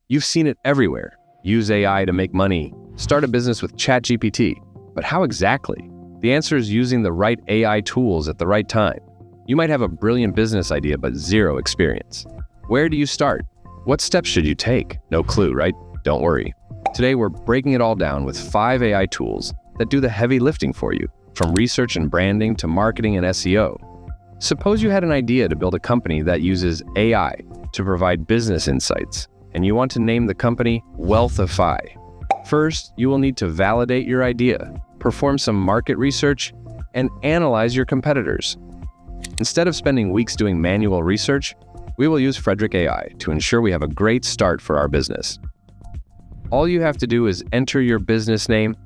You've seen it everywhere. Use AI to make money. Start a business with ChatGPT. But how exactly? The answer is using the right AI tools at the right time. You might have a brilliant business idea but zero experience. Where do you start? What steps should you take? No clue, right? Don't worry. Today we're breaking it all down with 5 AI tools that do the heavy lifting for you, from research and branding to marketing and SEO. Suppose you had an idea to build a company that uses AI to provide business insights, and you want to name the company Wealthify. First, you will need to validate your idea, perform some market research, and analyze your competitors. Instead of spending weeks doing manual research, we will use Fredrick AI to ensure we have a great start for our business. All you have to do is enter your business name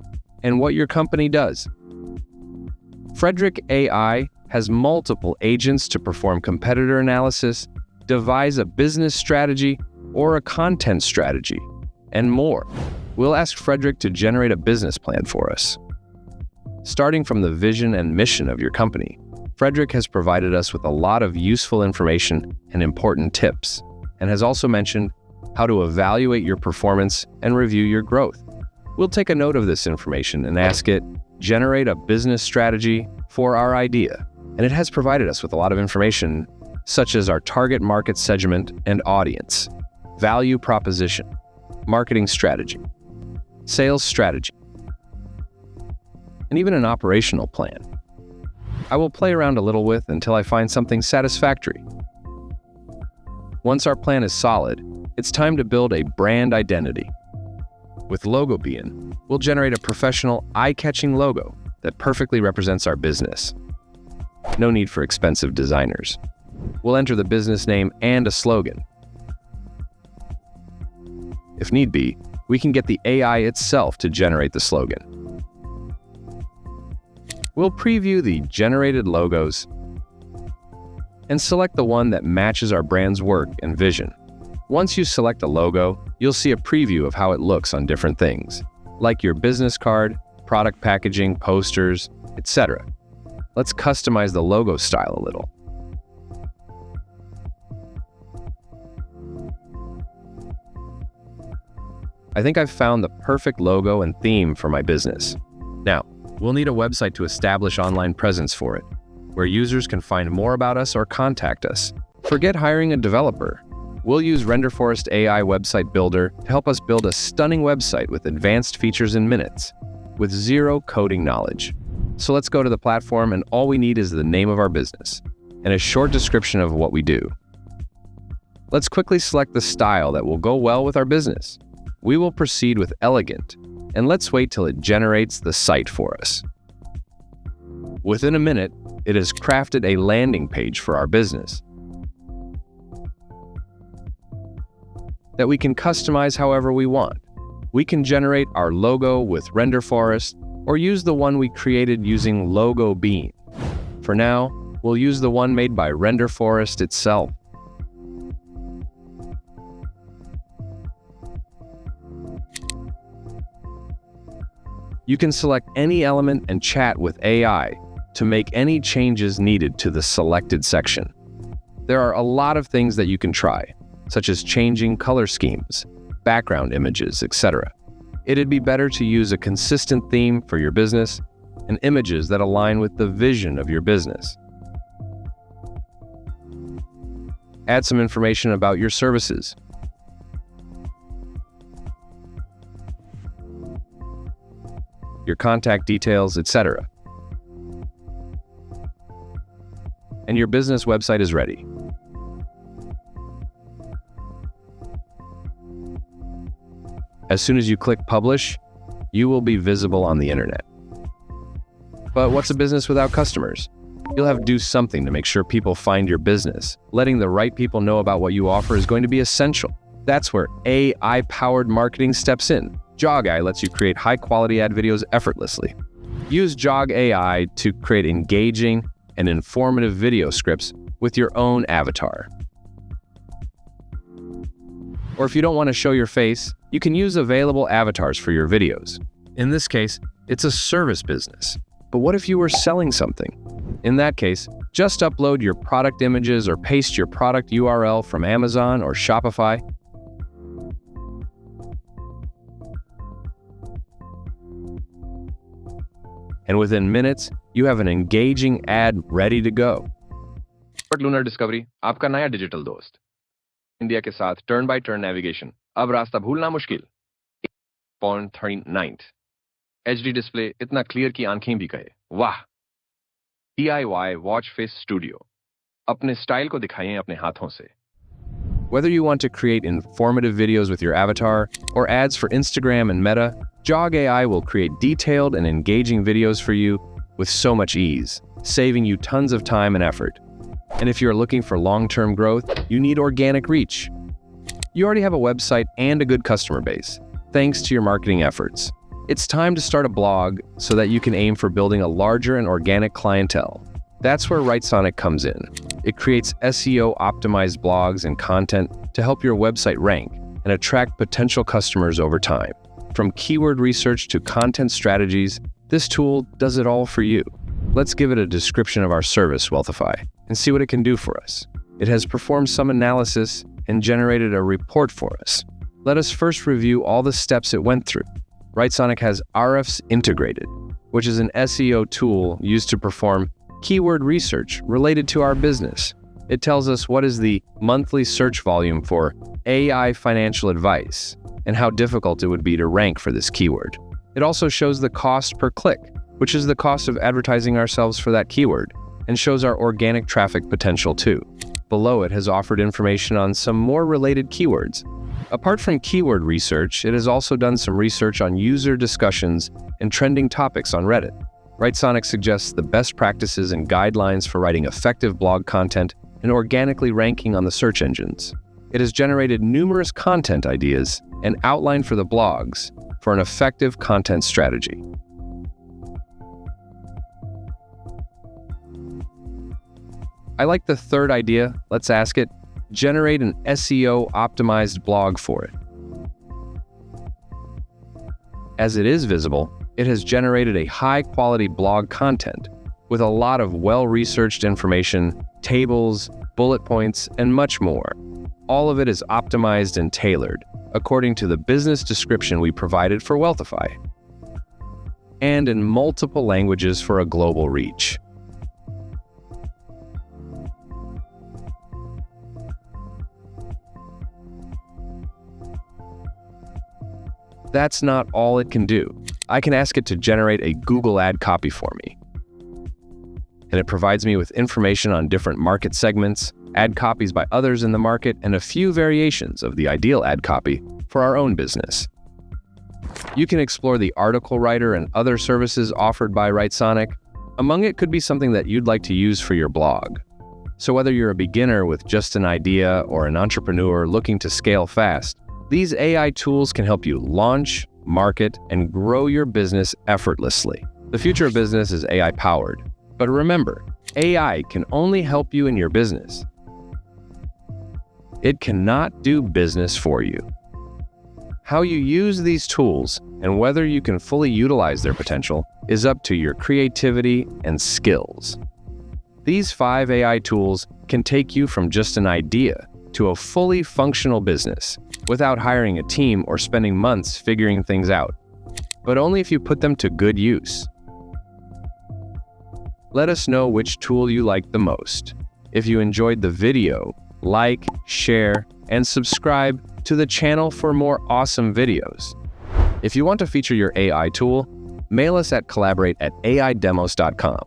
and what your company does. Fredrick AI has multiple agents to perform competitor analysis, devise a business strategy or a content strategy, and more. We'll ask Fredrick to generate a business plan for us. Starting from the vision and mission of your company, Fredrick has provided us with a lot of useful information and important tips, and has also mentioned how to evaluate your performance and review your growth. We'll take a note of this information and ask it, generate a business strategy for our idea. And it has provided us with a lot of information, such as our target market segment and audience, value proposition, marketing strategy, sales strategy, and even an operational plan. I will play around a little with until I find something satisfactory. Once our plan is solid, it's time to build a brand identity. With Logobean, we'll generate a professional, eye-catching logo that perfectly represents our business. No need for expensive designers. We'll enter the business name and a slogan. If need be, we can get the AI itself to generate the slogan. We'll preview the generated logos and select the one that matches our brand's work and vision. Once you select a logo, you'll see a preview of how it looks on different things, like your business card, product packaging, posters, etc. Let's customize the logo style a little. I think I've found the perfect logo and theme for my business. Now, we'll need a website to establish online presence for it, where users can find more about us or contact us. Forget hiring a developer. We'll use Renderforest AI website builder to help us build a stunning website with advanced features in minutes, with zero coding knowledge. So let's go to the platform, and all we need is the name of our business and a short description of what we do. Let's quickly select the style that will go well with our business. We will proceed with elegant, and let's wait till it generates the site for us. Within a minute, it has crafted a landing page for our business that we can customize however we want. We can generate our logo with Renderforest or use the one we created using Logobean. For now, we'll use the one made by Renderforest itself. You can select any element and chat with AI to make any changes needed to the selected section. There are a lot of things that you can try, such as changing color schemes, background images, etc. It'd be better to use a consistent theme for your business and images that align with the vision of your business. Add some information about your services. Your contact details, etc. And your business website is ready. As soon as you click publish, you will be visible on the internet. But what's a business without customers? You'll have to do something to make sure people find your business. Letting the right people know about what you offer is going to be essential. That's where AI-powered marketing steps in. Jogg AI lets you create high-quality ad videos effortlessly. Use Jogg AI to create engaging and informative video scripts with your own avatar. Or if you don't want to show your face, you can use available avatars for your videos. In this case, it's a service business. But what if you were selling something? In that case, just upload your product images or paste your product URL from Amazon or Shopify. and within minutes, you have an engaging ad ready to go. Lunar Discovery, आपका नया digital दोस्त। India के साथ turn by turn navigation, अब रास्ता भूलना मुश्किल। 0.39 HD display इतना क्लियर कि आंखें भी कहे वाह। DIY वॉच फेस स्टूडियो, अपने स्टाइल को दिखाएं अपने हाथों से। Whether you want to create informative videos with your avatar or ads for Instagram and Meta, Jogg AI will create detailed and engaging videos for you with so much ease, saving you tons of time and effort. And if you're looking for long-term growth, you need organic reach. You already have a website and a good customer base, thanks to your marketing efforts. It's time to start a blog so that you can aim for building a larger and organic clientele. That's where Writesonic comes in. It creates SEO-optimized blogs and content to help your website rank and attract potential customers over time. From keyword research to content strategies, this tool does it all for you. Let's give it a description of our service, Wealthify, and see what it can do for us. It has performed some analysis and generated a report for us. Let us first review all the steps it went through. Writesonic has RFs Integrated, which is an SEO tool used to perform keyword research related to our business. It tells us what is the monthly search volume for AI financial advice and how difficult it would be to rank for this keyword. It also shows the cost per click, which is the cost of advertising ourselves for that keyword, and shows our organic traffic potential too. Below it has offered information on some more related keywords. Apart from keyword research, it has also done some research on user discussions and trending topics on Reddit. Writesonic suggests the best practices and guidelines for writing effective blog content and organically ranking on the search engines. It has generated numerous content ideas and outline for the blogs for an effective content strategy. I like the third idea. Let's ask it, generate an SEO-optimized blog for it. As it is visible, it has generated a high-quality blog content with a lot of well-researched information, tables, bullet points, and much more. All of it is optimized and tailored according to the business description we provided for Wealthify, and in multiple languages for a global reach. That's not all it can do. I can ask it to generate a Google ad copy for me. And it provides me with information on different market segments, ad copies by others in the market, and a few variations of the ideal ad copy for our own business. You can explore the article writer and other services offered by Writesonic. Among it could be something that you'd like to use for your blog. So whether you're a beginner with just an idea or an entrepreneur looking to scale fast, these AI tools can help you launch, market, and grow your business effortlessly. The future of business is AI-powered. But remember, AI can only help you in your business. It cannot do business for you. How you use these tools and whether you can fully utilize their potential is up to your creativity and skills. These 5 AI tools can take you from just an idea to a fully functional business without hiring a team or spending months figuring things out, but only if you put them to good use. Let us know which tool you like the most. If you enjoyed the video, like, share, and subscribe to the channel for more awesome videos. If you want to feature your AI tool, mail us at collaborate@aidemos.com.